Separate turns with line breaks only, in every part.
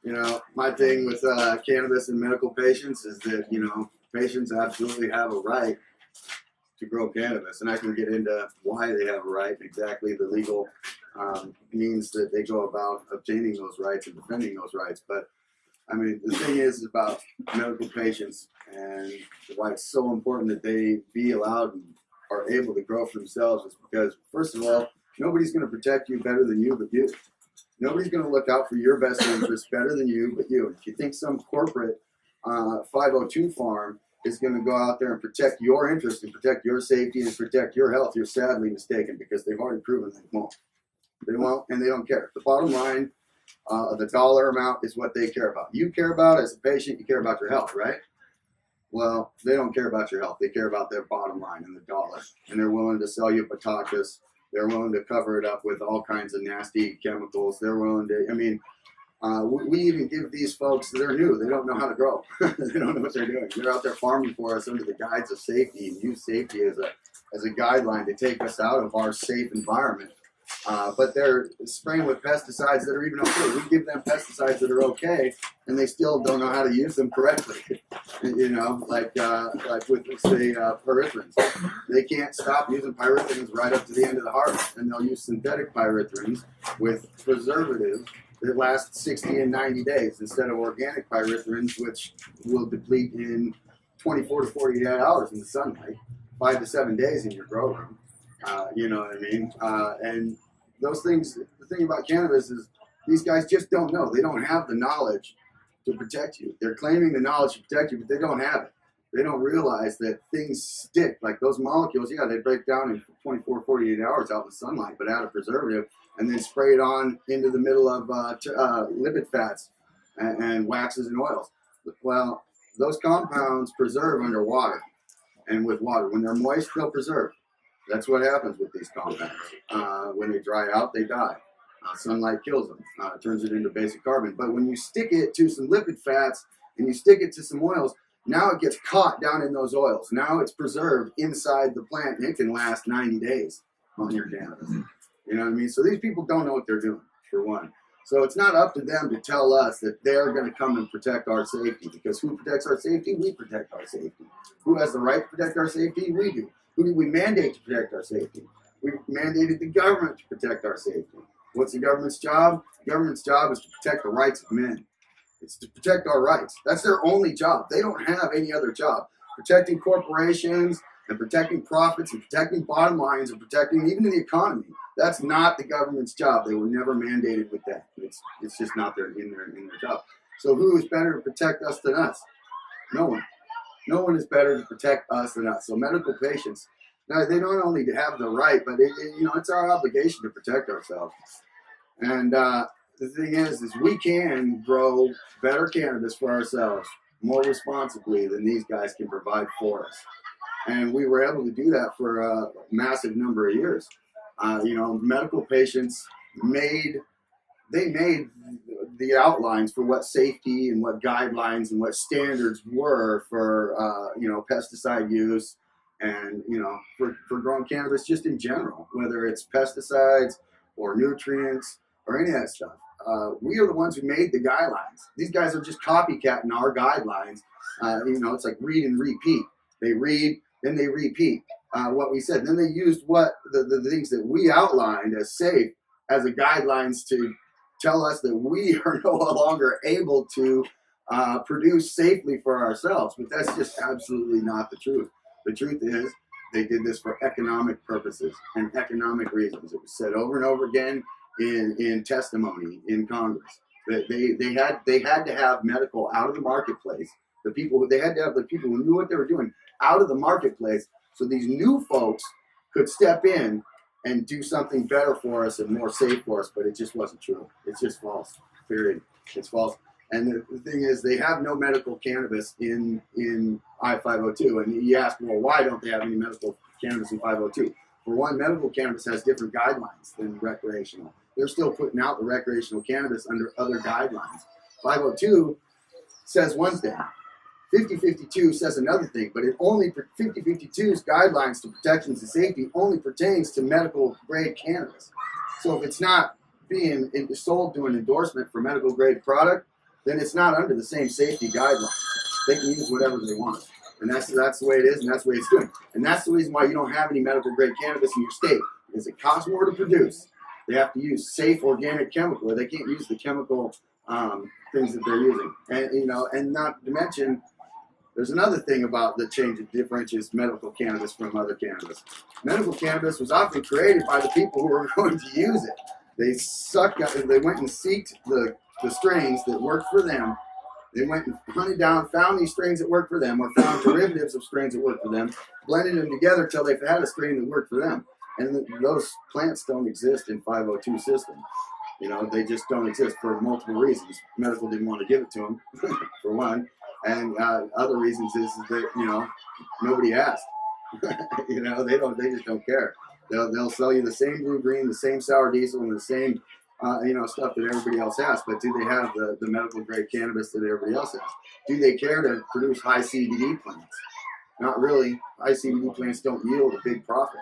You know, my thing with cannabis and medical patients is that, you know, patients absolutely have a right to grow cannabis. And I can get into why they have a right, exactly the legal means that they go about obtaining those rights and defending those rights. But I mean, the thing is about medical patients and why it's so important that they be allowed and are able to grow for themselves is because, first of all, nobody's going to protect you better than you but you. Nobody's going to look out for your best interests better than you but you. If you think some corporate 502 farm is going to go out there and protect your interests and protect your safety and protect your health, you're sadly mistaken because they've already proven they won't. They won't, and they don't care. The bottom line, the dollar amount is what they care about. You care about, as a patient, you care about your health, right? Well, they don't care about your health. They care about their bottom line and the dollar. And they're willing to sell you patatas. They're willing to cover it up with all kinds of nasty chemicals. They're willing to, I mean, we even give these folks, they're new. They don't know how to grow. They don't know what they're doing. They're out there farming for us under the guides of safety and use safety as a guideline to take us out of our safe environment. But they're spraying with pesticides that are even okay. We give them pesticides that are okay, and they still don't know how to use them correctly. You know, like with, say, pyrethrin. They can't stop using pyrethrin right up to the end of the harvest, and they'll use synthetic pyrethrin with preservatives that last 60 and 90 days instead of organic pyrethrin, which will deplete in 24 to 48 hours in the sunlight, 5 to 7 days in your grow room. You know what I mean? And those things, the thing about cannabis is these guys just don't know. They don't have the knowledge to protect you. They're claiming the knowledge to protect you, but they don't have it. They don't realize that things stick. Like those molecules, yeah, they break down in 24, 48 hours out in the sunlight, but add a preservative and then spray it on into the middle of lipid fats and waxes and oils. Well, those compounds preserve under water and with water. When they're moist, they'll preserve. That's what happens with these compounds. When they dry out, they die. Sunlight kills them. It turns it into basic carbon. But when you stick it to some lipid fats and you stick it to some oils, now it gets caught down in those oils. Now it's preserved inside the plant, and it can last 90 days on your cannabis. You know what I mean? So these people don't know what they're doing, for one. So it's not up to them to tell us that they're going to come and protect our safety, because who protects our safety? We protect our safety. Who has the right to protect our safety? We do. Who do we mandate to protect our safety? We mandated the government to protect our safety. What's the government's job? The government's job is to protect the rights of men. It's to protect our rights. That's their only job. They don't have any other job. Protecting corporations and protecting profits and protecting bottom lines and protecting even the economy. That's not the government's job. They were never mandated with that. It's just not in their job. So who is better to protect us than us? No one. No one is better to protect us than us. So medical patients, now they don't only have the right, but it's our obligation to protect ourselves. And the thing is we can grow better cannabis for ourselves more responsibly than these guys can provide for us. And we were able to do that for a massive number of years. Medical patients made the outlines for what safety and what guidelines and what standards were for pesticide use and for growing cannabis just in general, whether it's pesticides or nutrients or any of that stuff. We are the ones who made the guidelines. These guys are just copycatting our guidelines. It's like read and repeat. They read, then they repeat what we said. Then they used what the things that we outlined as safe as a guidelines to tell us that we are no longer able to produce safely for ourselves. But that's just absolutely not the truth. The truth is they did this for economic purposes and economic reasons. It was said over and over again in testimony in Congress that they had to have medical out of the marketplace. They had to have the people who knew what they were doing out of the marketplace, so these new folks could step in and do something better for us and more safe for us. But it just wasn't true. It's just false. Period. It's false. And the thing is, they have no medical cannabis in I-502. And you ask, well, why don't they have any medical cannabis in 502? For one, medical cannabis has different guidelines than recreational. They're still putting out the recreational cannabis under other guidelines. 502 says one thing. 5052 says another thing, but 5052's guidelines to protections and safety only pertains to medical grade cannabis. So if it's not being sold to an endorsement for medical grade product, then it's not under the same safety guidelines. They can use whatever they want. And that's the way it is, and that's the way it's doing. And that's the reason why you don't have any medical grade cannabis in your state, because it costs more to produce. They have to use safe organic chemical, or they can't use the chemical things that they're using. And and not to mention, there's another thing about the change that differentiates medical cannabis from other cannabis. Medical cannabis was often created by the people who were going to use it. They went and seeked the strains that worked for them. They went and hunted down, found these strains that worked for them, or found derivatives of strains that worked for them, blended them together until they had a strain that worked for them. And those plants don't exist in 502 system. They just don't exist for multiple reasons. Medical didn't want to give it to them, for one. And other reasons is that, nobody asked. They just don't care. They'll sell you the same blue green, the same sour diesel, and the same stuff that everybody else has. But do they have the medical grade cannabis that everybody else has? Do they care to produce high CBD plants? Not really. High CBD plants don't yield a big profit.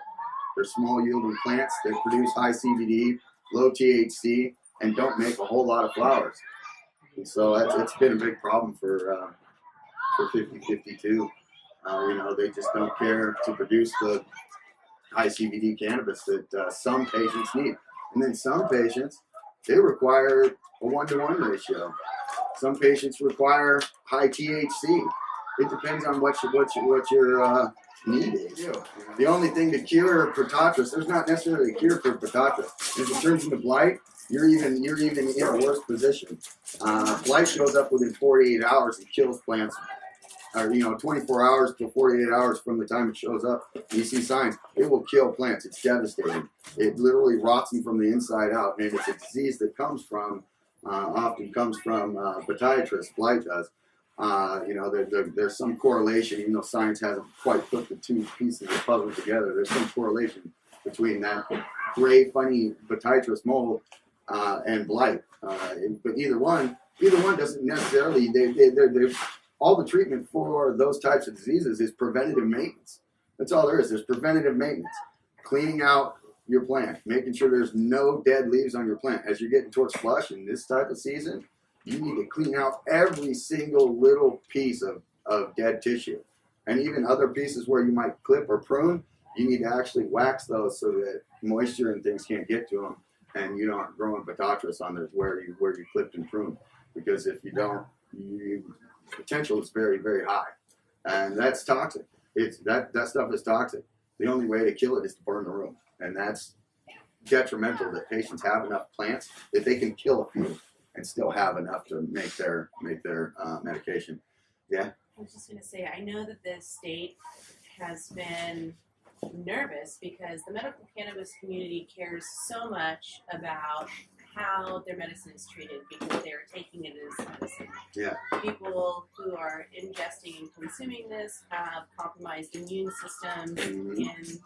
They're small yielding plants that produce high CBD, low THC, and don't make a whole lot of flowers. And so it's been a big problem for 5052. They just don't care to produce the high CBD cannabis that some patients need. And then some patients, they require a 1-to-1 ratio. Some patients require high THC. It depends on what your need is. The only thing to cure Prototris, there's not necessarily a cure for Prototris. If it turns into blight, you're even in a worse position. Blight shows up within 48 hours and kills plants. Or 24 hours to 48 hours from the time it shows up, you see signs. It will kill plants. It's devastating. It literally rots them from the inside out, and it's a disease that often comes from Podiatrist. Blight does. There's some correlation, even though science hasn't quite put the two pieces of the puzzle together. There's some correlation between that gray, funny Podiatrist mold and blight. But either one doesn't necessarily. They're all the treatment for those types of diseases is preventative maintenance. That's all there is. There's preventative maintenance. Cleaning out your plant, making sure there's no dead leaves on your plant. As you're getting towards flush in this type of season, you need to clean out every single little piece of dead tissue. And even other pieces where you might clip or prune, you need to actually wax those so that moisture and things can't get to them, and you don't grow Podiatrist on those where you clipped and pruned. Because if you don't, potential is very, very high, and that's toxic. That stuff is toxic. The only way to kill it is to burn the room, and that's detrimental. That patients have enough plants that they can kill a few and still have enough to make their medication. Yeah.
I was just going to say, I know that the state has been nervous because the medical cannabis community cares so much about how their medicine is treated because they're taking it as medicine.
Yeah.
People who are ingesting and consuming this have compromised immune systems in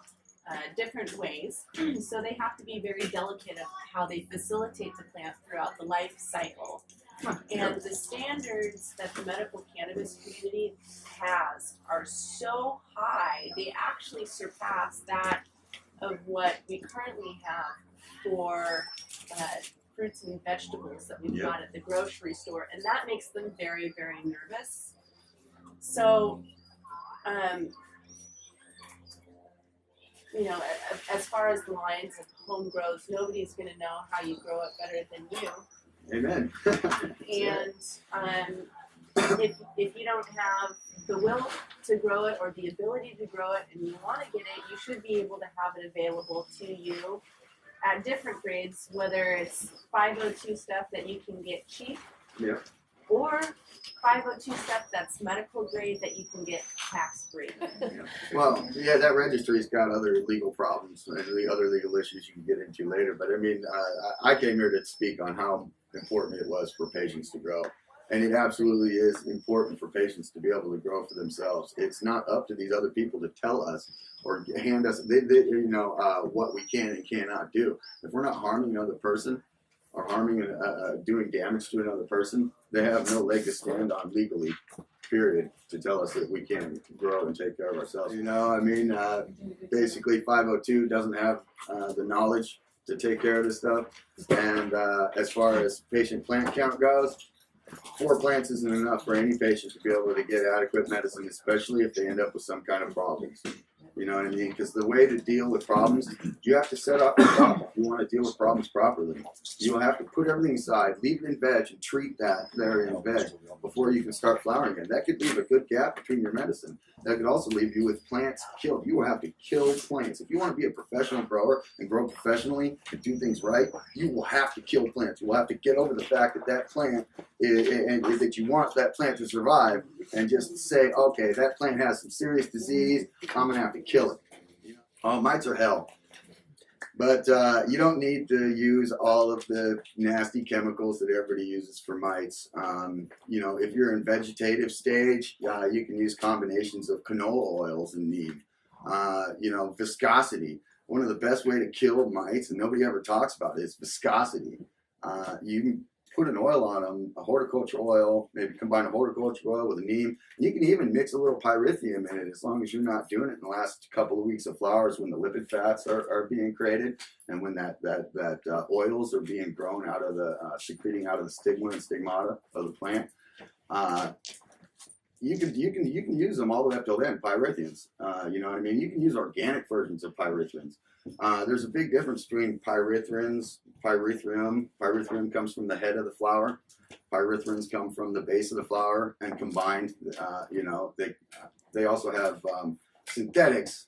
different ways. So they have to be very delicate of how they facilitate the plant throughout the life cycle. And the standards that the medical cannabis community has are so high, they actually surpass that of what we currently have for fruits and vegetables that we've got at the grocery store, and that makes them very, very nervous. So, as far as the lines of home grows, nobody's going to know how you grow it better than you.
Amen.
And if you don't have the will to grow it or the ability to grow it and you want to get it, you should be able to have it available to you at different grades, whether it's 502 stuff that you can get cheap, or 502 stuff that's medical grade that you can get tax free.
Well, that registry's got other legal problems and the other legal issues you can get into later. But I mean, I came here to speak on how important it was for patients to grow. And it absolutely is important for patients to be able to grow for themselves. It's not up to these other people to tell us or hand us, what we can and cannot do. If we're not harming another person or harming, doing damage to another person, they have no leg to stand on legally, period, to tell us that we can't grow and take care of ourselves. Basically 502 doesn't have the knowledge to take care of this stuff. And as far as patient plant count goes, 4 plants isn't enough for any patient to be able to get adequate medicine, especially if they end up with some kind of problems. You know what I mean? Because the way to deal with problems, you have to set up the problem. If you want to deal with problems properly, you will have to put everything aside, leave it in veg, and treat that there in veg before you can start flowering again. That could leave a good gap between your medicine. That could also leave you with plants killed. You will have to kill plants. If you want to be a professional grower and grow professionally and do things right, you will have to kill plants. You will have to get over the fact that that plant and that you want that plant to survive, and just say, okay, that plant has some serious disease, I'm going to have to kill it. Oh, mites are hell. But you don't need to use all of the nasty chemicals that everybody uses for mites. You know, if you're in vegetative stage, you can use combinations of canola oils and neem. You know, viscosity. One of the best way to kill mites, and nobody ever talks about it, is viscosity. You can put an oil on them, a horticultural oil, maybe combine a horticultural oil with a neem. You can even mix a little pyrethrum in it, as long as you're not doing it in the last couple of weeks of flowers when the lipid fats are being created, and when that oils are being grown out of the, secreting out of the stigma and stigmata of the plant. You can use them all the way up till then, pyrethroms. You know what I mean? You can use organic versions of pyrethroms. There's a big difference between pyrethrum. Pyrethrum comes from the head of the flower. Pyrethroms come from the base of the flower, and combined, you know, they also have synthetics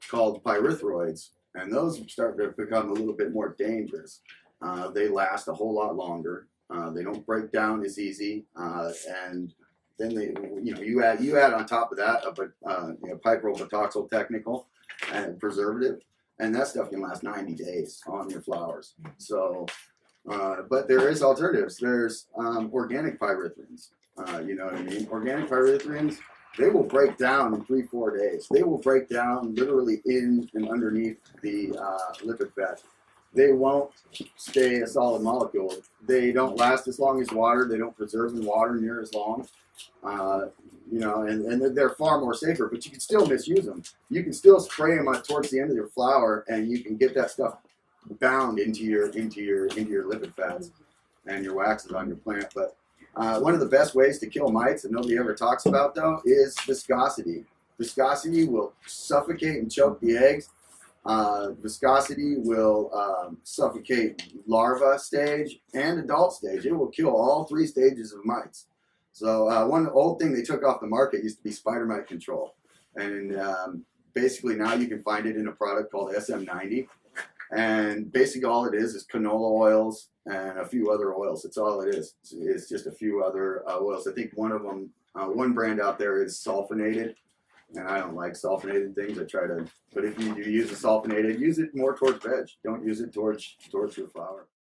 called pyrethroids, and those start to become a little bit more dangerous. They last a whole lot longer. They don't break down as easy, and then they, you know, you add on top of that you know, piprovitoxyl technical and preservative, and that stuff can last 90 days on your flowers. So, but there is alternatives. There's organic pyrethroms. You know what I mean? Organic pyrethroms, they will break down in 3-4 days. They will break down literally in and underneath the lipid fat. They won't stay a solid molecule. They don't last as long as water. They don't preserve in water near as long. You know, and they're far more safer, but you can still misuse them. You can still spray them towards the end of your flower, and you can get that stuff bound into your lipid fats and your waxes on your plant. But one of the best ways to kill mites that nobody ever talks about, though, is viscosity. Viscosity will suffocate and choke the eggs. Viscosity will suffocate larva stage and adult stage. It will kill all 3 stages of mites. So one old thing they took off the market used to be spider mite control, and basically now you can find it in a product called SM90, and basically all it is canola oils and a few other oils. That's all it is. It's just a few other oils. I think one of them, one brand out there is sulfonated, and I don't like sulfonated things. I try to, but if you do use a sulfonated, use it more towards veg. Don't use it towards your flower.